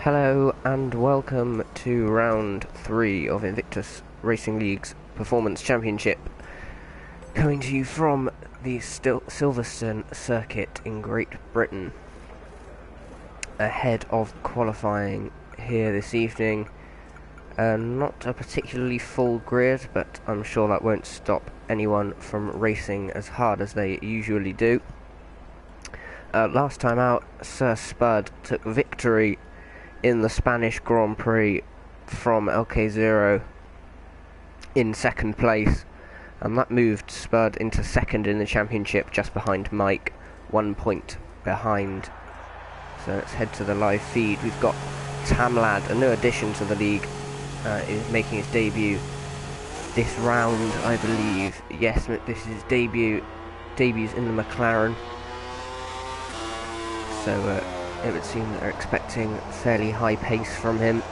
Hello and welcome to round 3 of Invictus Racing League's Performance Championship, coming to you from the Silverstone circuit in Great Britain, ahead of qualifying here this evening. Not a particularly full grid, but I'm sure that won't stop anyone from racing as hard as they usually do. Last time out, Sir Spud took victory in the Spanish Grand Prix from LK0 in second place, and that moved Spud into second in the championship, just behind Mike, 1 point behind. So let's head to the live feed. We've got Tamlad, a new addition to the league, is making his debut this round, I believe. Yes, this is his debuts in the McLaren. So it would seem that they're expecting fairly high pace from him.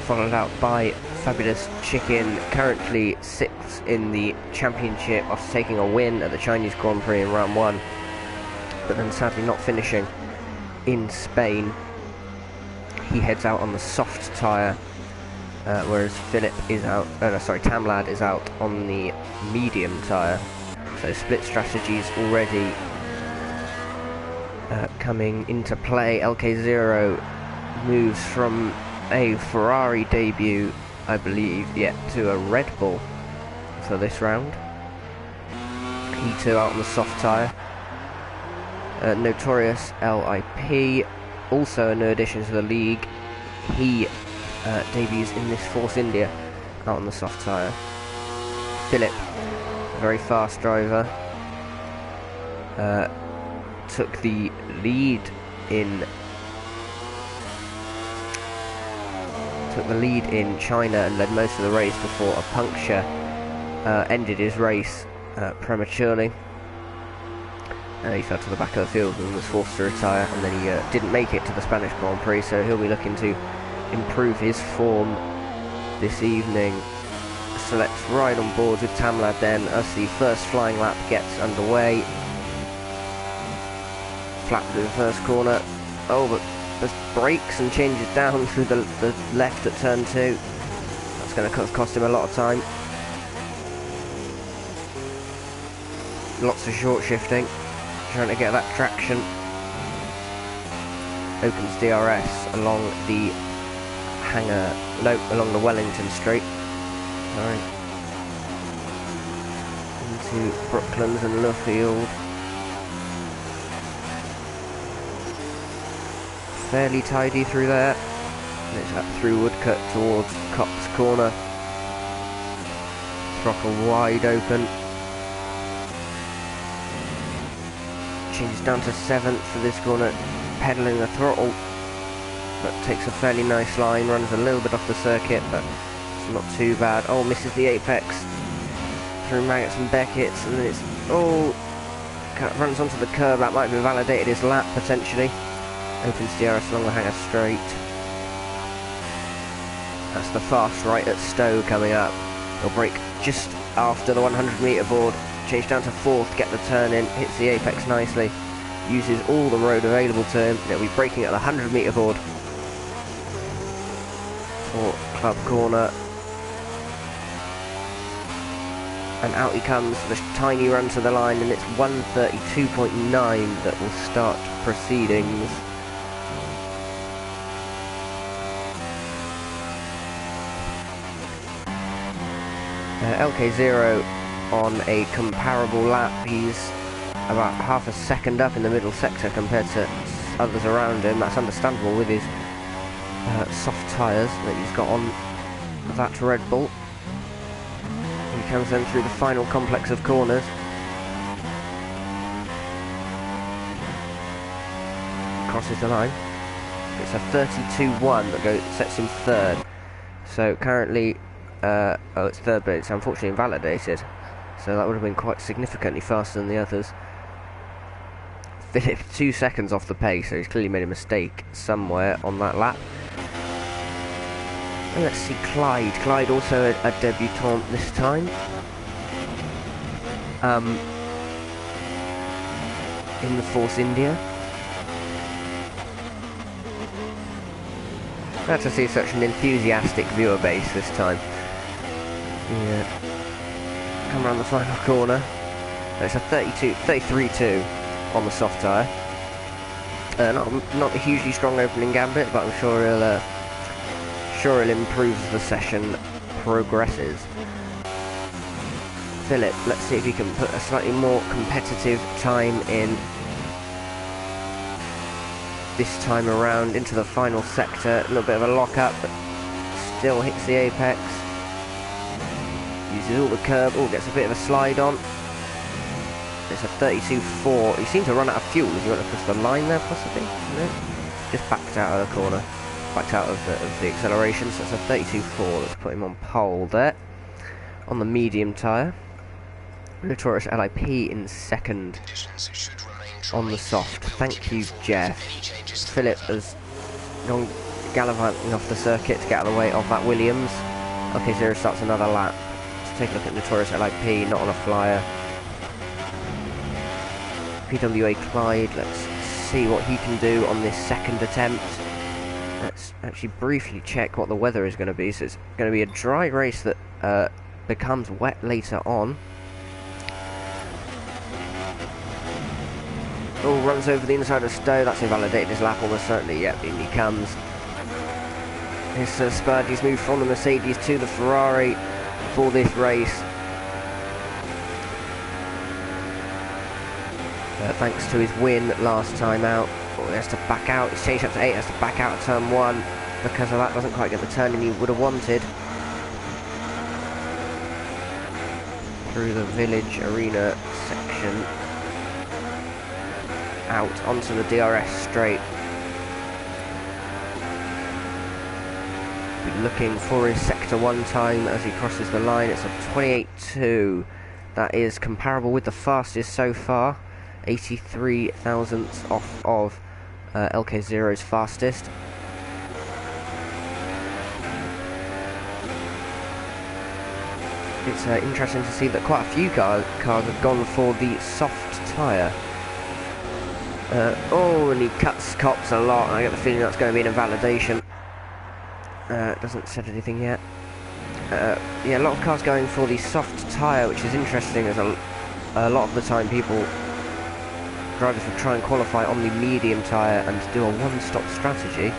Followed out by Fabulous Chicken, currently 6th in the championship after taking a win at the Chinese Grand Prix in round 1, but then sadly not finishing in Spain. He heads out on the soft tyre, whereas Tamlad is out on the medium tyre. So split strategies already coming into play. LK0 moves from a Ferrari debut, I believe, to a Red Bull for this round. He2 out on the soft tyre. Notorious LIP, also a new addition to the league. He debuts in this Force India out on the soft tyre. Philip, very fast driver, took the lead in China and led most of the race before a puncture ended his race prematurely. He fell to the back of the field and was forced to retire, and then he didn't make it to the Spanish Grand Prix, so he'll be looking to improve his form this evening. So let's ride on board with Tamlad then as the first flying lap gets underway. Flat through the first corner. Oh, but there's brakes and changes down through the left at turn 2. That's going to cost him a lot of time. Lots of short shifting, trying to get that traction. Opens DRS along the along the Wellington Straight. Alright. Into Brooklands and Luffield. Fairly tidy through there. It's up through Woodcut towards Cops Corner. Throttle wide open. Changes down to 7th for this corner, pedalling the throttle, but takes a fairly nice line, runs a little bit off the circuit, but it's not too bad. Oh, misses the apex through Maggots and Beckett's, and then it's, runs onto the curb. That might have invalidated his lap potentially. Opens DRS along the Hangar Straight. That's the fast right at Stowe coming up. He'll brake just after the 100 metre board. Change down to 4th, get the turn in, hits the apex nicely. Uses all the road available to him. He'll be braking at the 100 metre board for Club Corner. And out he comes, the tiny run to the line, and it's 1:32.9 that will start proceedings. LK0 on a comparable lap. He's about half a second up in the middle sector compared to others around him. That's understandable with his soft tyres that he's got on that Red Bull. He comes then through the final complex of corners. Crosses the line. It's a 32.1 that sets him 3rd. So currently, it's 3rd, but it's unfortunately invalidated. So that would have been quite significantly faster than the others. Philip 2 seconds off the pace, so he's clearly made a mistake somewhere on that lap. And let's see Clyde. Clyde also a debutant this time. In the Force India. Glad to see such an enthusiastic viewer base this time. Yeah. Come around the final corner. It's a 33.2 on the soft tyre. Not a hugely strong opening gambit, but I'm sure he'll improve as the session progresses. Philip, let's see if he can put a slightly more competitive time in this time around into the final sector. A little bit of a lock-up, but still hits the apex. Uses all the curb. Oh, gets a bit of a slide on. It's a 32.4. He seemed to run out of fuel. Has he went across the line there, possibly? No. Just backed out of the corner. Backed out of the acceleration. So it's a 32.4. Let's put him on pole there. On the medium tyre. Notorious LIP in second on the soft. Thank you, Jeff. Philip has gone gallivanting off the circuit to get out of the way of that Williams. Okay, Zero starts another lap. Let's take a look at Notorious LIP, not on a flyer. PWA Clyde, let's see what he can do on this second attempt. Let's actually briefly check what the weather is going to be. So it's going to be a dry race that becomes wet later on. Oh, runs over the inside of Stowe. That's invalidated his lap almost certainly. Yep, in he comes. Here's Spud. He's moved from the Mercedes to the Ferrari for this race. Thanks to his win last time out. Oh, he has to back out. He's changed up to 8. Has to back out of turn 1. Because of that, doesn't quite get the turning he would have wanted. Through the village arena section. Out onto the DRS straight. Be looking for his sector 1 time as he crosses the line. It's a 28.2. That is comparable with the fastest so far. 83 thousandths off of LK0's fastest. It's interesting to see that quite a few cars have gone for the soft tyre. Oh, and he cuts cops a lot. I get the feeling that's going to be an invalidation. Doesn't said anything yet. Yeah, a lot of cars going for the soft tyre, which is interesting as a lot of the time drivers will try and qualify on the medium tyre and do a one-stop strategy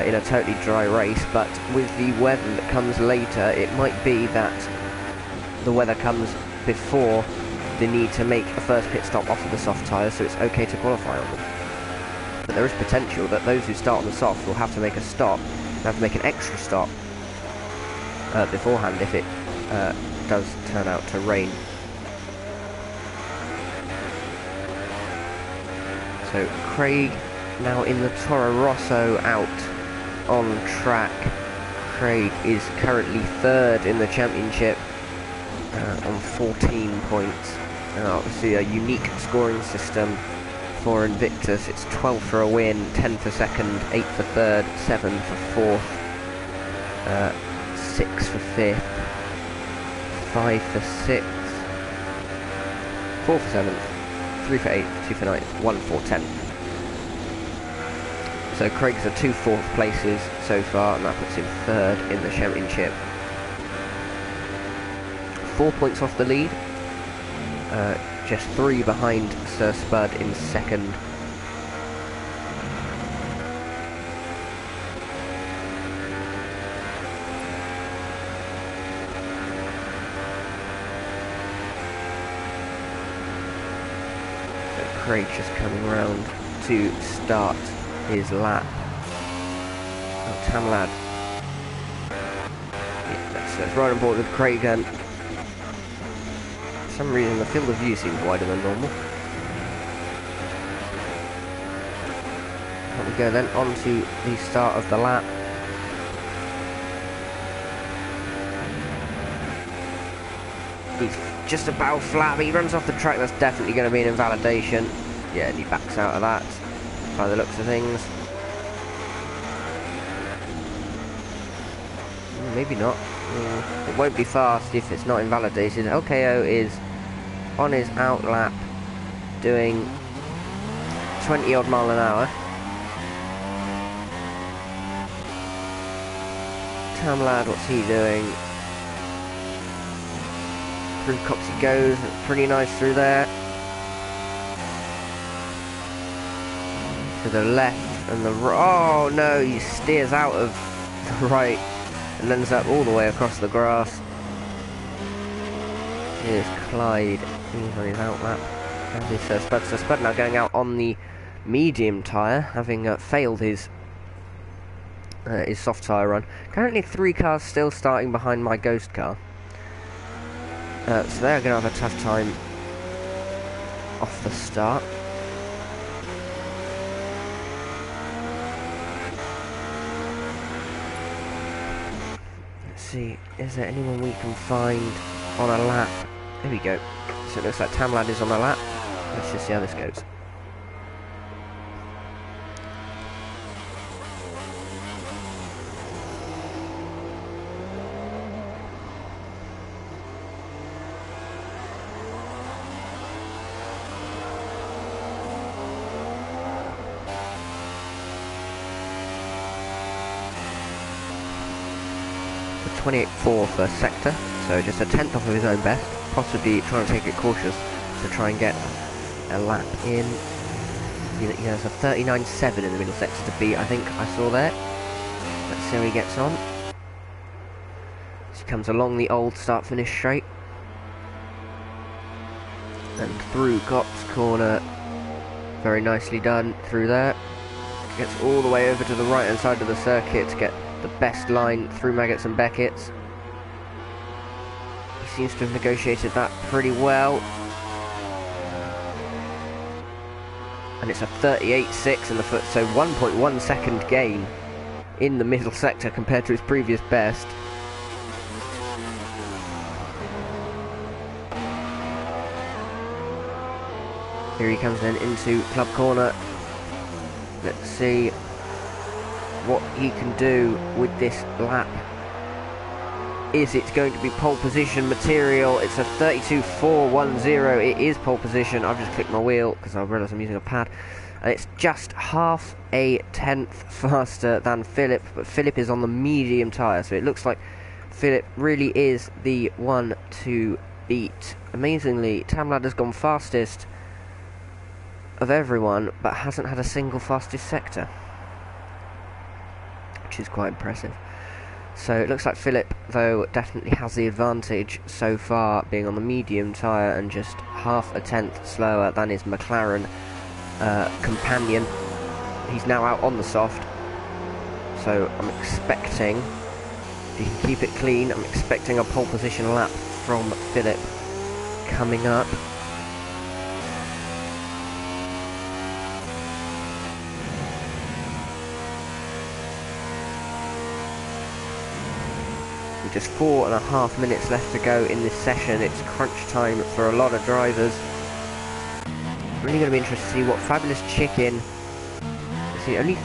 in a totally dry race. But with the weather that comes later, it might be that the weather comes before the need to make a first pit stop off of the soft tyres, so it's okay to qualify on them. But there is potential that those who start on the soft will have to make a stop, have to make an extra stop beforehand if it does turn out to rain. So Craig now in the Toro Rosso out on track. Craig is currently third in the championship on 14 points. Obviously a unique scoring system for Invictus. It's 12 for a win, 10 for second, 8 for third, 7 for fourth, 6 for fifth, 5 for sixth, 4 for seventh, 3 for 8th, 2 for 9th, 1 for 10th. So Craig's are 2 fourth places so far, and that puts him third in the championship. 4 points off the lead, just 3 behind Sir Spud in second. Craig just coming round to start his lap. Oh, Tamlad. Yeah, let's right on board with Craig, and for some reason the field of view seems wider than normal. Here we go then, on to the start of the lap. He's just about flat, but he runs off the track. That's definitely going to be an invalidation. Yeah, and he backs out of that by the looks of things. Maybe not. It won't be fast if it's not invalidated. LKO is on his out lap doing 20 odd mile an hour. Tam Lad, what's he doing? Through Cox he goes, pretty nice through there. To the left and the right. Oh no, he steers out of the right and ends up all the way across the grass. Here's Clyde, he's on his outlap. And this Spud. So Spud now going out on the medium tyre, having failed his soft tyre run. Currently 3 cars still starting behind my ghost car. So they're going to have a tough time off the start. Let's see, is there anyone we can find on a lap? There we go. So it looks like Tam Lad is on a lap. Let's just see how this goes. The 28.4 first sector, so just a tenth off of his own best. Possibly trying to take it cautious to try and get a lap in. He has a 39.7 in the middle sector to beat, I think I saw there. Let's see how he gets on. As he comes along the old start-finish straight. And through Gops corner. Very nicely done through there. Gets all the way over to the right-hand side of the circuit to get the best line through Maggots and Beckett's. He seems to have negotiated that pretty well. And it's a 38.6 in the foot, so 1.1 second gain in the middle sector compared to his previous best. Here he comes then into club corner. Let's see what he can do with this lap. Is it going to be pole position material? It's a 32.410. It is pole position. I've just clicked my wheel because I realised I'm using a pad. And it's just half a tenth faster than Philip. But Philip is on the medium tyre. So it looks like Philip really is the one to beat. Amazingly, Tam Lad has gone fastest of everyone, but hasn't had a single fastest sector, which is quite impressive. So it looks like Philip, though, definitely has the advantage so far, being on the medium tyre and just half a tenth slower than his McLaren companion. He's now out on the soft, so I'm expecting, if he can keep it clean, I'm expecting a pole position lap from Philip coming up. Just 4.5 minutes left to go in this session. It's crunch time for a lot of drivers. Really going to be interested to see what Fabulous Chicken. See, only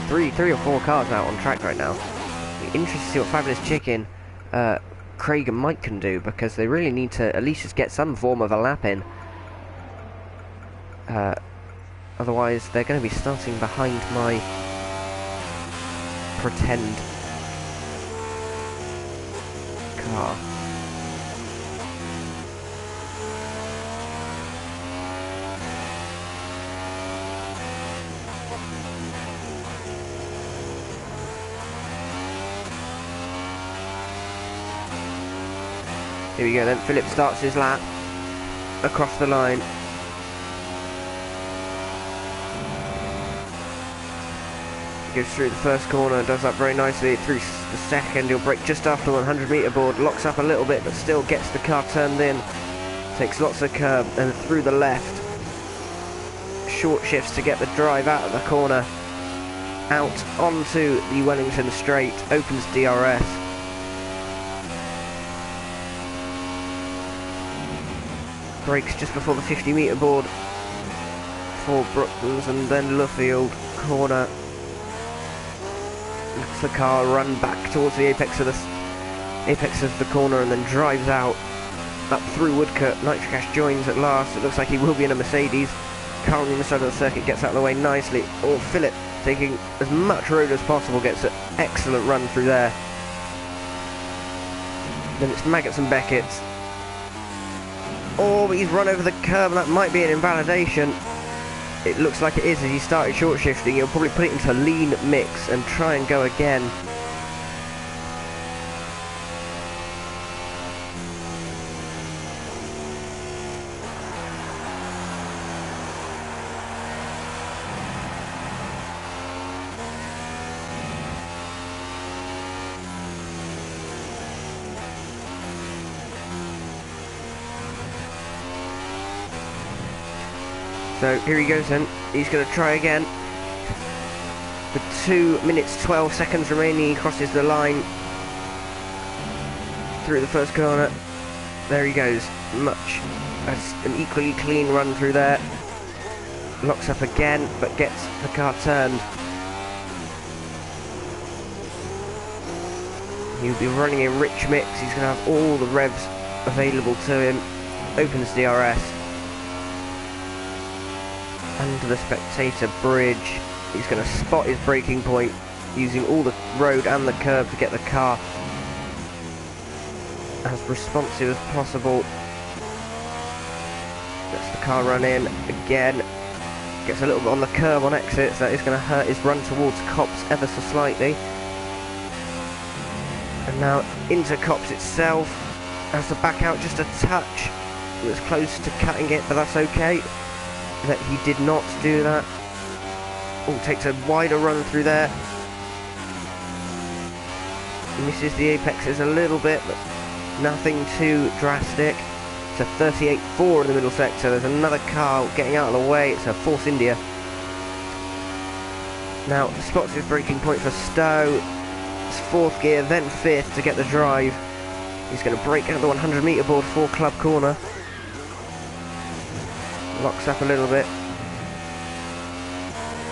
three or four cars out on track right now. Be interested to see what Fabulous Chicken, Craig and Mike can do, because they really need to at least just get some form of a lap in. Otherwise, they're going to be starting behind my pretend car. Here we go then, Philip starts his lap across the line. Goes through the first corner, does that very nicely. Through the second, he'll brake just after the 100 metre board, locks up a little bit, but still gets the car turned in. Takes lots of curb, and through the left. Short shifts to get the drive out of the corner. Out onto the Wellington straight, opens DRS. Brakes just before the 50 metre board for Brooklands, and then Luffield corner. Lets the car run back towards the apex of the corner, and then drives out up through Woodcote. Nitrocash joins at last. It looks like he will be in a Mercedes. Car on the other side of the circuit gets out of the way nicely. Oh, Philip taking as much road as possible, gets an excellent run through there. Then it's Maggots and Beckett's. Oh, but he's run over the curb, and that might be an invalidation. It looks like it is as he started short shifting. He'll probably put it into a lean mix and try and go again. So here he goes then, he's going to try again. With 2 minutes 12 seconds remaining, he crosses the line through the first corner. There he goes, that's an equally clean run through there. Locks up again, but gets the car turned. He'll be running in rich mix, he's going to have all the revs available to him. Opens DRS. Under the spectator bridge, he's going to spot his braking point using all the road and the curb to get the car as responsive as possible. Lets the car run in again, gets a little bit on the curb on exits. That is going to hurt his run towards Copse ever so slightly. And now into Copse itself, has to back out just a touch. It was close to cutting it, but that's okay. That he did not do that. Oh, takes a wider run through there. Misses the apexes a little bit, but nothing too drastic. It's a 38.4 in the middle sector. There's another car getting out of the way. It's a Force India. Now spots his braking point for Stowe. It's fourth gear, then fifth to get the drive. He's going to brake out the 100 metre board for Club Corner. Locks up a little bit.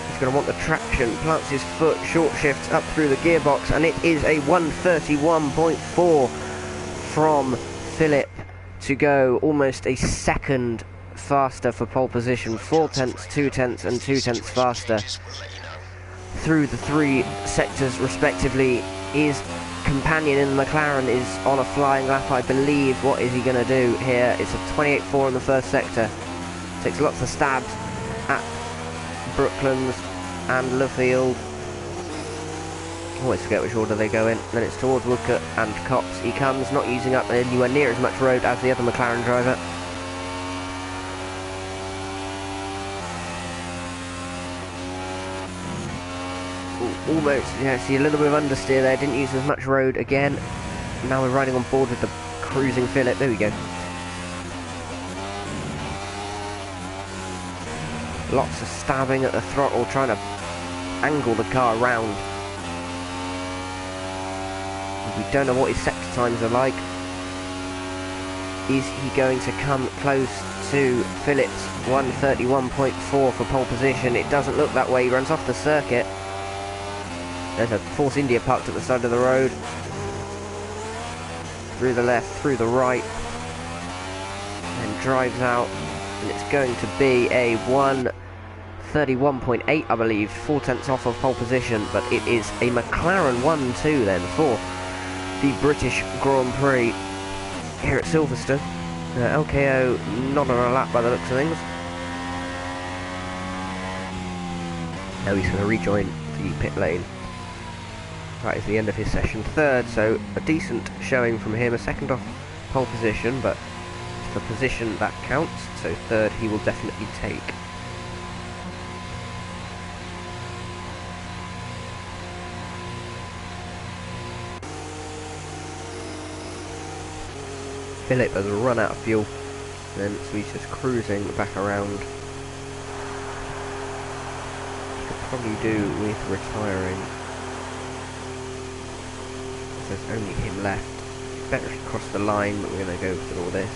He's going to want the traction, plants his foot, short shifts up through the gearbox, and it is a 131.4 from Philip to go almost a second faster for pole position. 4 tenths, 2 tenths and 2 tenths faster through the 3 sectors respectively. His companion in the McLaren is on a flying lap, I believe. What is he going to do here? It's a 28.4 in the first sector. Takes lots of stabs at Brooklands and Luffield. Always forget which order they go in. Then it's towards Woodcote and Copse. He comes, not using up anywhere near as much road as the other McLaren driver. Ooh, almost, yeah, see a little bit of understeer there. Didn't use as much road again. Now we're riding on board with the cruising Philip. There we go. Lots of stabbing at the throttle, trying to angle the car around. We don't know what his sector times are like. Is he going to come close to Phillips? 131.4 for pole position. It doesn't look that way. He runs off the circuit. There's a Force India parked at the side of the road. Through the left, through the right. And drives out. And it's going to be a 131.8, I believe, 4 tenths off of pole position, but it is a McLaren 1-2 then for the British Grand Prix here at Silverstone. LKO not on a lap by the looks of things. Now he's going to rejoin the pit lane. That is the end of his session. Third, so a decent showing from him, a second off pole position, but it's the position that counts, so third he will definitely take. Philip has run out of fuel, and so he's just cruising back around. Could probably do with retiring. There's only him left. Better if he crossed the line, but we're going to go through all this.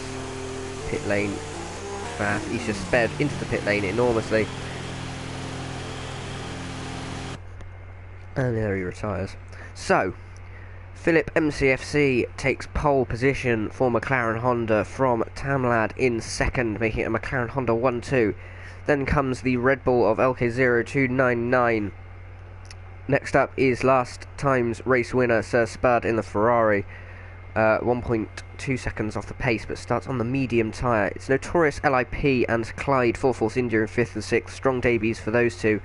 Pit lane fast. He's just sped into the pit lane enormously. And there he retires. So, Philip MCFC takes pole position for McLaren Honda from Tamlad in second, making it a McLaren Honda 1-2. Then comes the Red Bull of LK0299. Next up is last time's race winner Sir Spud in the Ferrari. 1.2 seconds off the pace, but starts on the medium tyre. It's Notorious LIP and Clyde, full force India in 5th and 6th. Strong debuts for those two.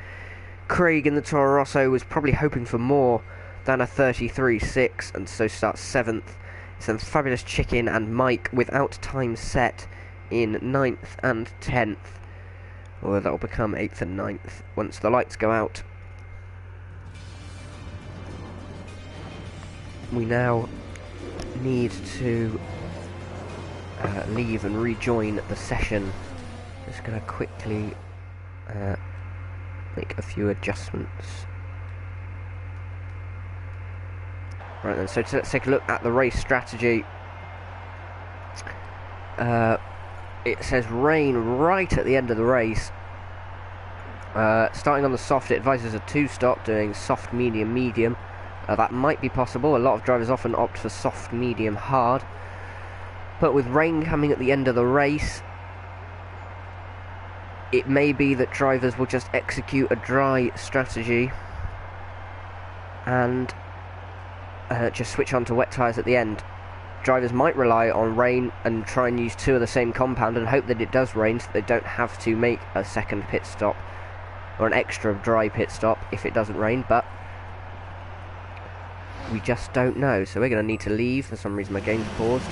Craig in the Toro Rosso was probably hoping for more than a 33.6, and so starts 7th. It's then Fabulous Chicken and Mike without time set in 9th and 10th. Although that will become 8th and 9th once the lights go out. We now need to leave and rejoin the session. Just going to quickly make a few adjustments. Right then, so let's take a look at the race strategy. It says rain right at the end of the race. Starting on the soft, it advises a 2-stop, doing soft, medium, medium. That might be possible. A lot of drivers often opt for soft, medium, hard. But with rain coming at the end of the race, it may be that drivers will just execute a dry strategy and just switch on to wet tyres at the end. Drivers might rely on rain and try and use 2 of the same compound and hope that it does rain so that they don't have to make a second pit stop or an extra dry pit stop if it doesn't rain, but we just don't know. So we're going to need to leave. For some reason my game's paused.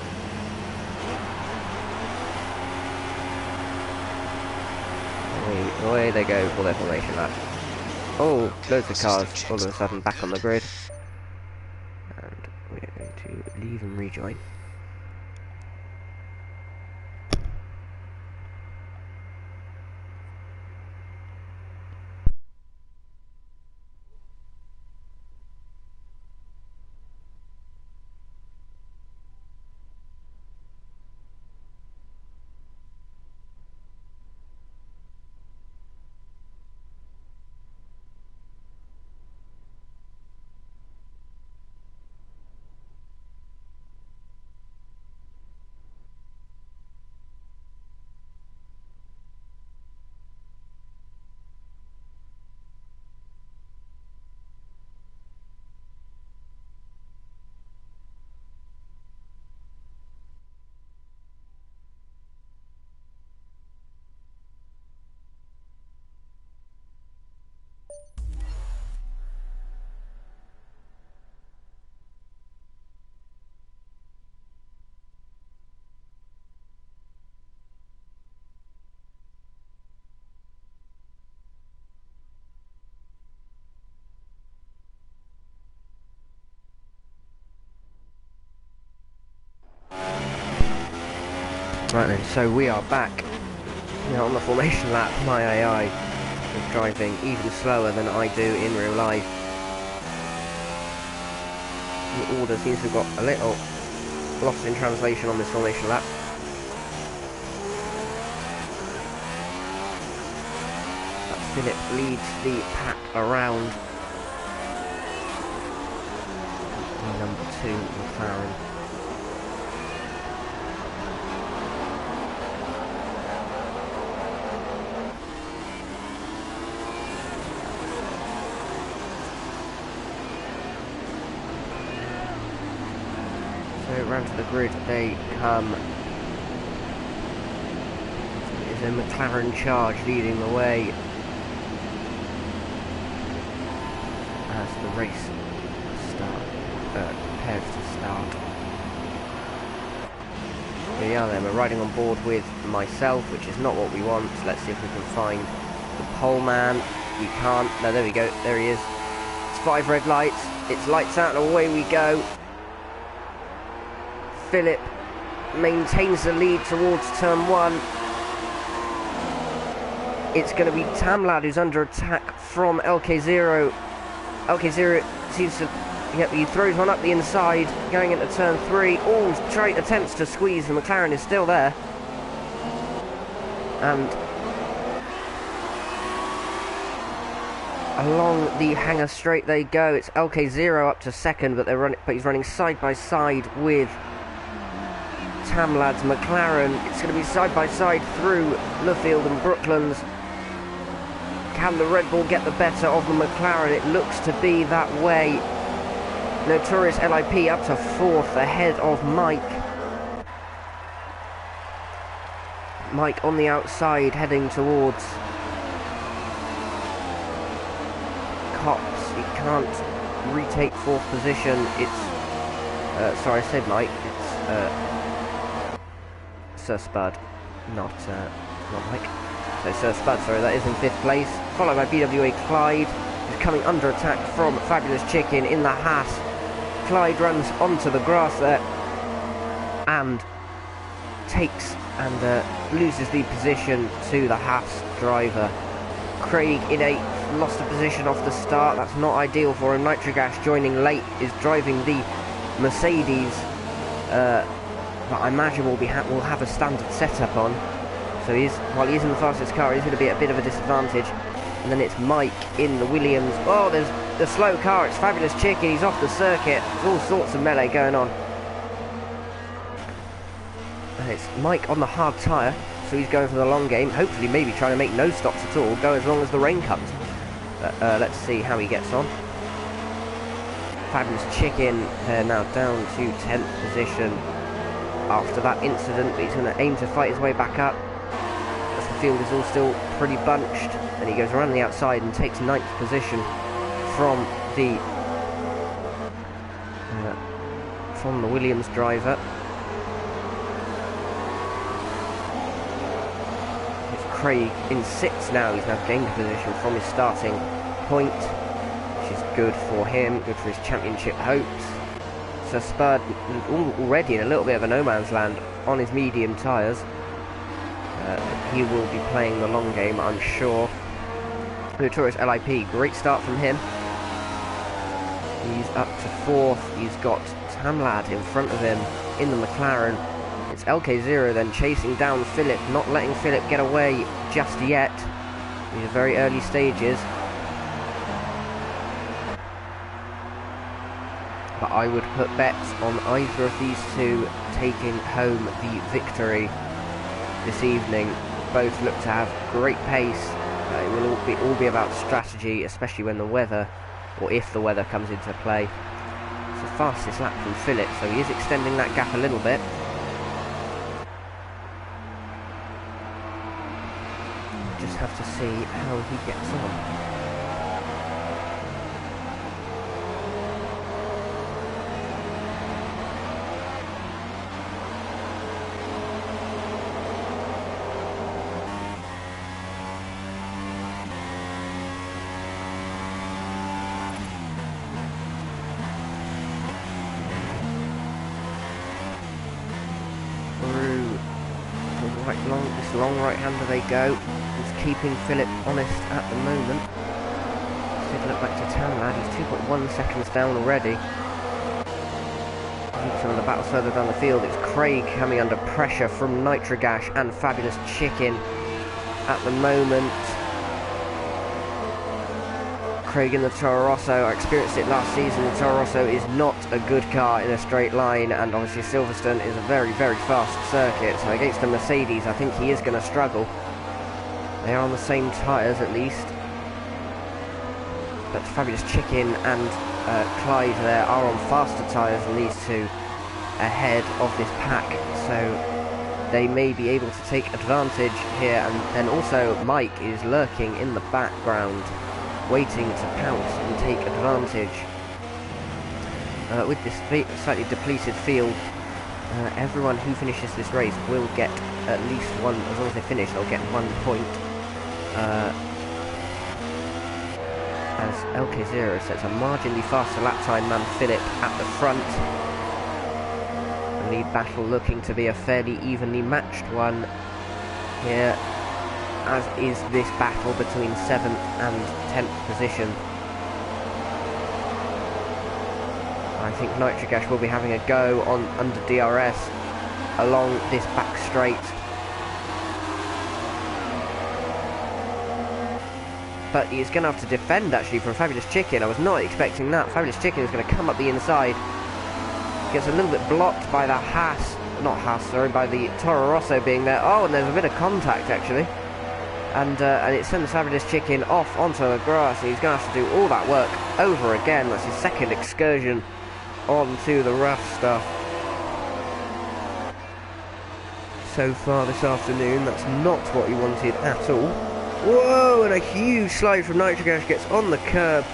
Away they go for their formation lap. Oh, loads of cars all of a sudden back on the grid. And we're going to leave and rejoin. Right then, so we are back. Now on the formation lap, my AI is driving even slower than I do in real life. The order seems to have got a little lost in translation on this formation lap. But Philip leads the pack around. Number 2, McLaren. Round to the grid they come. It is a McLaren charge leading the way as the race prepares to start. Here we are then, we're riding on board with myself, which is not what we want. So let's see if we can find the pole man. We can't. No, there we go, there he is. It's 5 red lights, it's lights out and away we go. Philip maintains the lead towards turn 1. It's going to be Tamlad who's under attack from LK0. LK0 seems to... Yep, he throws one up the inside, going into turn 3. Oh, straight attempts to squeeze. The McLaren is still there. And along the hangar straight they go. It's LK0 up to second, but he's running side by side with Tamlad's McLaren. It's going to be side by side through Luffield and Brooklands. Can the Red Bull get the better of the McLaren? It looks to be that way. Notorious LIP up to 4th ahead of Mike. Mike on the outside heading towards Cops. He can't retake 4th position. It's sorry, I said Mike. It's Sir Spud, not Mike. So Sir Spud, sorry, that is in 5th place, followed by BWA Clyde, who's coming under attack from Fabulous Chicken in the Haas. Clyde runs onto the grass there and takes and loses the position to the Haas driver. Craig in 8th, lost a position off the start. That's not ideal for him. Nitrogas joining late, is driving the Mercedes that I imagine will have a standard setup on. So while he is in the fastest car, he's going to be at a bit of a disadvantage. And then it's Mike in the Williams. Oh, there's the slow car. It's Fabulous Chicken. He's off the circuit. There's all sorts of melee going on. And it's Mike on the hard tyre, so he's going for the long game. Hopefully, maybe trying to make no stops at all. Go as long as the rain comes. Let's see how he gets on. Fabulous Chicken now down to 10th position after that incident, but he's going to aim to fight his way back up. As the field is all still pretty bunched, and he goes around the outside and takes 9th position from the Williams driver. It's Craig in 6th now. He's now gained a position from his starting point, which is good for him, good for his championship hopes. So Spud already in a little bit of a no man's land on his medium tyres. He will be playing the long game, I'm sure. Notorious LIP, great start from him. He's up to 4th. He's got Tamlad in front of him in the McLaren. It's LK0 then chasing down Philip, not letting Philip get away just yet. These are very early stages. But I would put bets on either of these two taking home the victory this evening. Both look to have great pace. It will all be about strategy, especially when the weather, or if the weather comes into play. It's the fastest lap from Philip, so he is extending that gap a little bit. Just have to see how he gets on. This long right-hander they go. He's keeping Philip honest at the moment. Should look back to Tamlad. He's 2.1 seconds down already. Some of the battles further down the field. It's Craig coming under pressure from Nitrogash and Fabulous Chicken at the moment. Craig in the Toro Rosso. I experienced it last season. The Toro Rosso is not a good car in a straight line, and obviously Silverstone is a very, very fast circuit, so against a Mercedes I think he is going to struggle. They are on the same tyres at least, but Fabulous Chicken and Clyde there are on faster tyres than these two ahead of this pack, so they may be able to take advantage here. And then also Mike is lurking in the background, waiting to pounce and take advantage. With this slightly depleted field, everyone who finishes this race will get at least one. As long as they finish, they'll get 1 point. As LK0 sets a marginally faster lap time than Philip at the front. The lead battle looking to be a fairly evenly matched one here, as is this battle between 7th and 10th position. I think Nitrogash will be having a go on under DRS along this back straight. But he's going to have to defend actually from Fabulous Chicken. I was not expecting that. Fabulous Chicken is going to come up the inside. Gets a little bit blocked by the by the Toro Rosso being there. Oh, and there's a bit of contact actually. And it sends Fabulous Chicken off onto the grass, and he's going to have to do all that work over again. That's his second excursion on to the rough stuff. So far this afternoon, that's not what he wanted at all. Whoa, and a huge slide from Nitrogash, gets on the curb.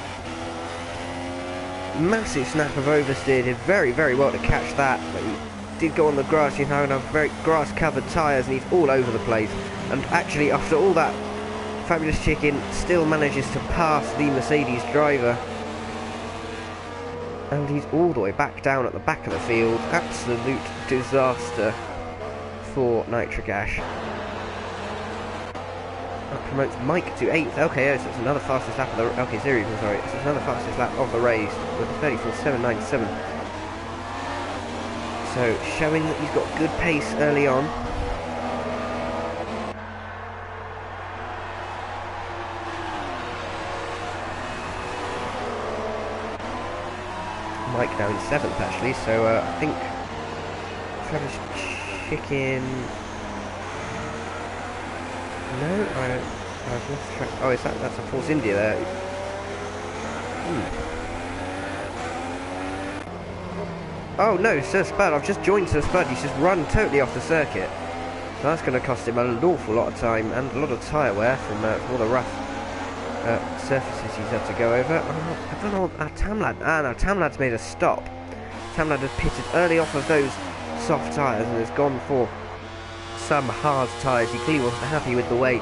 Massive snap of oversteer, did very, very well to catch that. But he did go on the grass. He's now going to have very grass-covered tyres, and he's all over the place. And actually, after all that, Fabulous Chicken still manages to pass the Mercedes driver. And he's all the way back down at the back of the field. Absolute disaster for Nitrogash. That promotes Mike to 8th. Okay, so it's another fastest lap of the... Okay, Zero, sorry. It's another fastest lap of the race with a 34.797. So, showing that he's got good pace early on. Mike now in 7th, actually, so I think Fabulous Chicken... No, I've lost track. Oh, is that's a Force India there. Oh no, Sir Spud, I've just joined Sir Spud, he's just run totally off the circuit. So that's going to cost him an awful lot of time and a lot of tyre wear from all the rough surfaces he's had to go over. Oh, I don't know, Tamlad, no, Tamlad's made a stop. Tamlad has pitted early off of those soft tyres and has gone for some hard tyres. He clearly wasn't happy with the way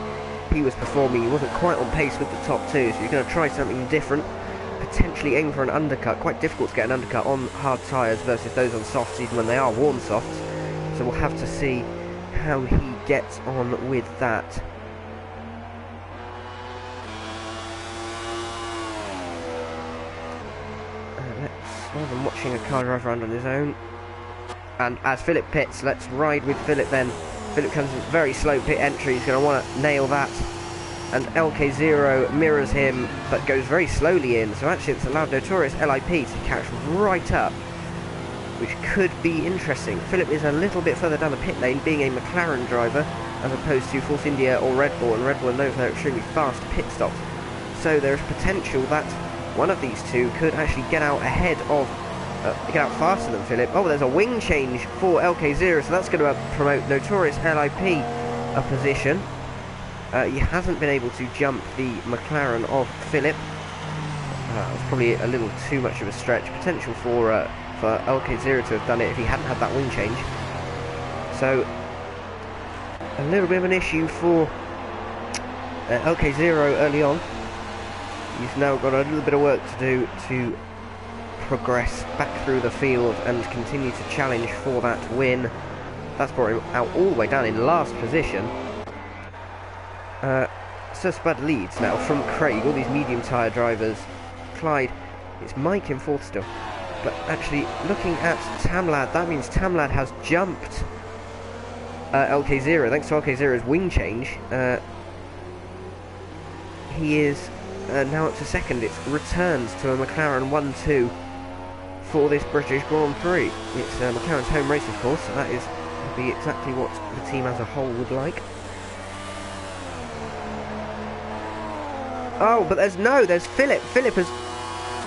he was performing. He wasn't quite on pace with the top two, so you're going to try something different, potentially aim for an undercut. Quite difficult to get an undercut on hard tyres versus those on softs, even when they are worn softs. So we'll have to see how he gets on with that. Rather than watching a car drive around on his own. And as Philip pits, let's ride with Philip then. Philip comes with very slow pit entry, he's going to want to nail that. And LK0 mirrors him, but goes very slowly in, so actually it's allowed Notorious LIP to catch right up, which could be interesting. Philip is a little bit further down the pit lane, being a McLaren driver, as opposed to Force India or Red Bull, and Red Bull are known for their extremely fast pit stops. So there's potential that one of these two could actually get out ahead of get out faster than Philip. Oh, there's a wing change for LK0, so that's going to promote Notorious LIP a position. He hasn't been able to jump the McLaren of Philip. That was probably a little too much of a stretch. Potential for LK0 to have done it if he hadn't had that wing change. So, a little bit of an issue for LK0 early on. He's now got a little bit of work to do to progress back through the field and continue to challenge for that win. That's brought him out all the way down in last position. Sir Spud leads now from Craig, all these medium tyre drivers. Clyde, it's Mike in 4th still. But actually, looking at Tamlad, that means Tamlad has jumped LK0, thanks to LK0's wing change. He is now up to 2nd. It's returns to a McLaren 1-2 for this British Grand Prix. It's McLaren's home race, of course, so that is be exactly what the team as a whole would like. Oh, but there's Philip. Philip has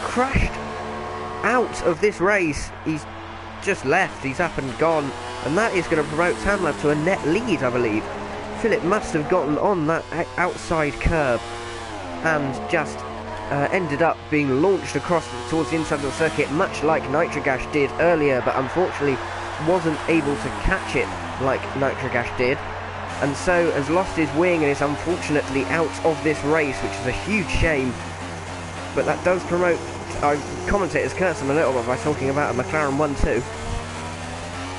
crashed out of this race. He's just left. He's up and gone. And that is going to promote Tamlad to a net lead, I believe. Philip must have gotten on that outside curb and just ended up being launched across towards the inside of the circuit, much like Nitrogash did earlier, but unfortunately wasn't able to catch it like Nitrogash did, and so has lost his wing and is unfortunately out of this race, which is a huge shame. But that does promote, commentators curse him a little bit by talking about a McLaren 1-2,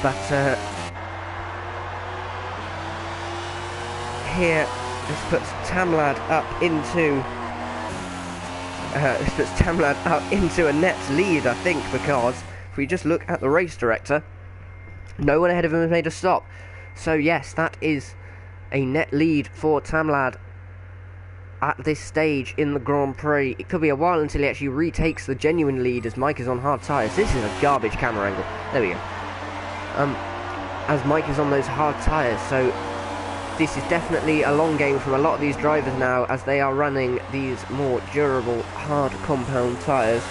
but here this puts Tamlad up into a net lead, I think, because if we just look at the race director, no one ahead of him has made a stop. So yes, that is a net lead for Tamlad at this stage in the Grand Prix. It could be a while until he actually retakes the genuine lead as Mike is on hard tyres. This is a garbage camera angle. There we go. As Mike is on those hard tyres, so this is definitely a long game from a lot of these drivers now, as they are running these more durable, hard compound tyres.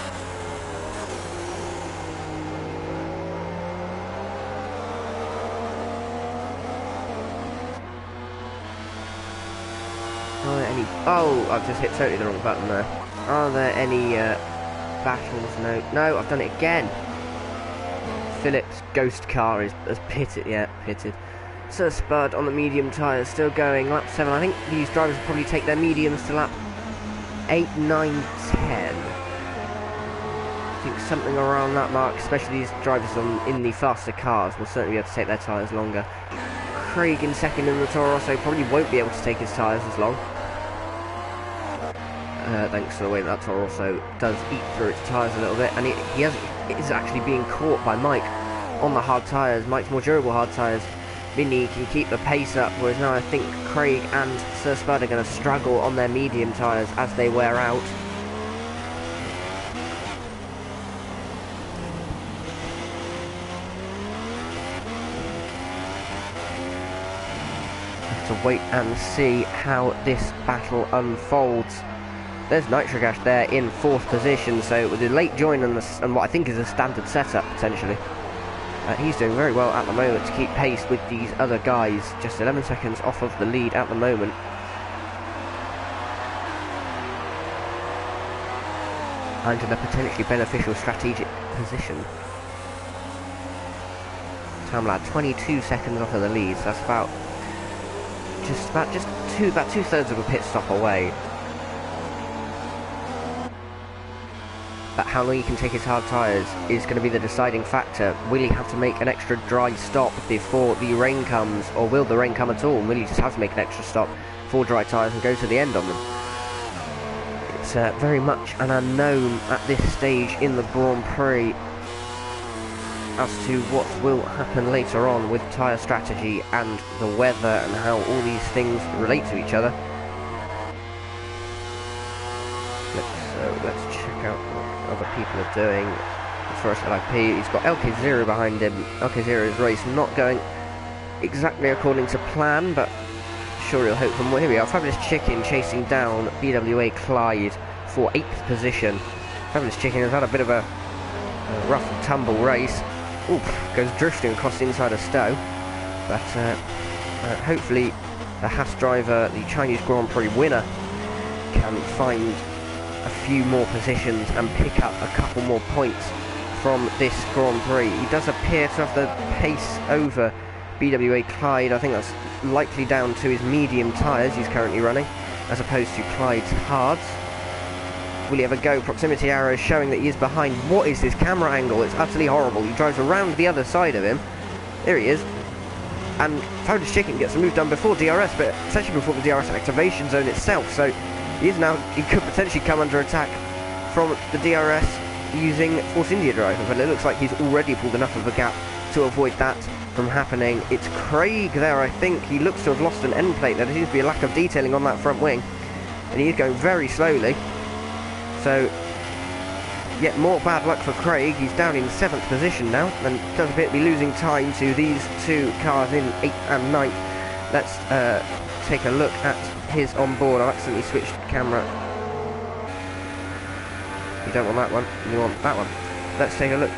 Oh, I've just hit totally the wrong button there. Are there any battles? No, I've done it again. Philip's ghost car has pitted. Yeah, pitted. Sir Spud on the medium tyres, still going. Lap 7. I think these drivers will probably take their mediums to lap 8, 9, 10. I think something around that mark, especially these drivers in the faster cars, will certainly be able to take their tyres longer. Craig in second in the Toro Rosso probably won't be able to take his tyres as long. Thanks to the way that Toro Rosso does eat through its tyres a little bit, and it is actually being caught by Mike on the hard tyres. Mike's more durable hard tyres. Vinny can keep the pace up, whereas now I think Craig and Sir Spud are going to struggle on their medium tyres as they wear out. Have to wait and see how this battle unfolds. There's Nitric Ash there in 4th position, so with a late join and what I think is a standard setup potentially. He's doing very well at the moment to keep pace with these other guys, just 11 seconds off of the lead at the moment. And in a potentially beneficial strategic position. Time lad 22 seconds off of the lead, so that's about two-thirds of a pit stop away. But how long he can take his hard tyres is going to be the deciding factor. Will he have to make an extra dry stop before the rain comes, or will the rain come at all? Will he just have to make an extra stop for dry tyres and go to the end on them? It's very much an unknown at this stage in the Grand Prix as to what will happen later on with tyre strategy and the weather and how all these things relate to each other. Let's check out what other people are doing. First LIP, he's got LK0 behind him. LK0's race not going exactly according to plan, but sure he'll hope for more. Here we are, Fabulous Chicken chasing down BWA Clyde for 8th position. Fabulous Chicken has had a bit of a rough and tumble race. Oof, goes drifting across the inside of Stowe. But hopefully the Haas driver, the Chinese Grand Prix winner, can find a few more positions and pick up a couple more points from this Grand Prix. He does appear to have the pace over BWA Clyde. I think that's likely down to his medium tyres he's currently running, as opposed to Clyde's hards. Will he ever go? Proximity arrow showing that he is behind. What is this camera angle? It's utterly horrible. He drives around the other side of him. There he is. And Fabulous Chicken gets a move done before DRS, but essentially before the DRS activation zone itself. So he could potentially come under attack from the DRS using Force India driver, but it looks like he's already pulled enough of a gap to avoid that from happening. It's Craig there, I think. He looks to have lost an end plate. There seems to be a lack of detailing on that front wing, and he is going very slowly. So, yet more bad luck for Craig. He's down in 7th position now, and does appear to be losing time to these two cars in 8th and 9th. Let's take a look at his onboard. I've accidentally switched camera. You don't want that one, you want that one. Let's take a look.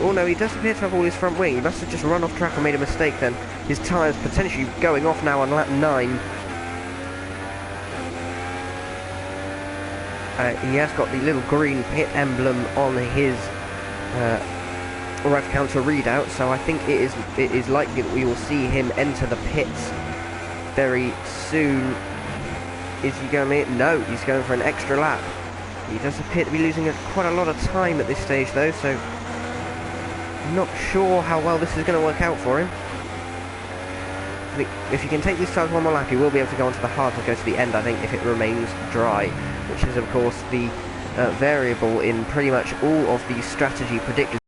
Oh no, he does appear to have all his front wing. He must have just run off track and made a mistake then. His tyres potentially going off now on lap 9. He has got the little green pit emblem on his rev counter readout, so I think it is likely that we will see him enter the pits very soon. Is he going? No, he's going for an extra lap. He does appear to be losing quite a lot of time at this stage though, so I'm not sure how well this is going to work out for him. I think if he can take these tyres one more lap, he will be able to go onto the hard and go to the end, I think, if it remains dry, which is of course the variable in pretty much all of the strategy predictors.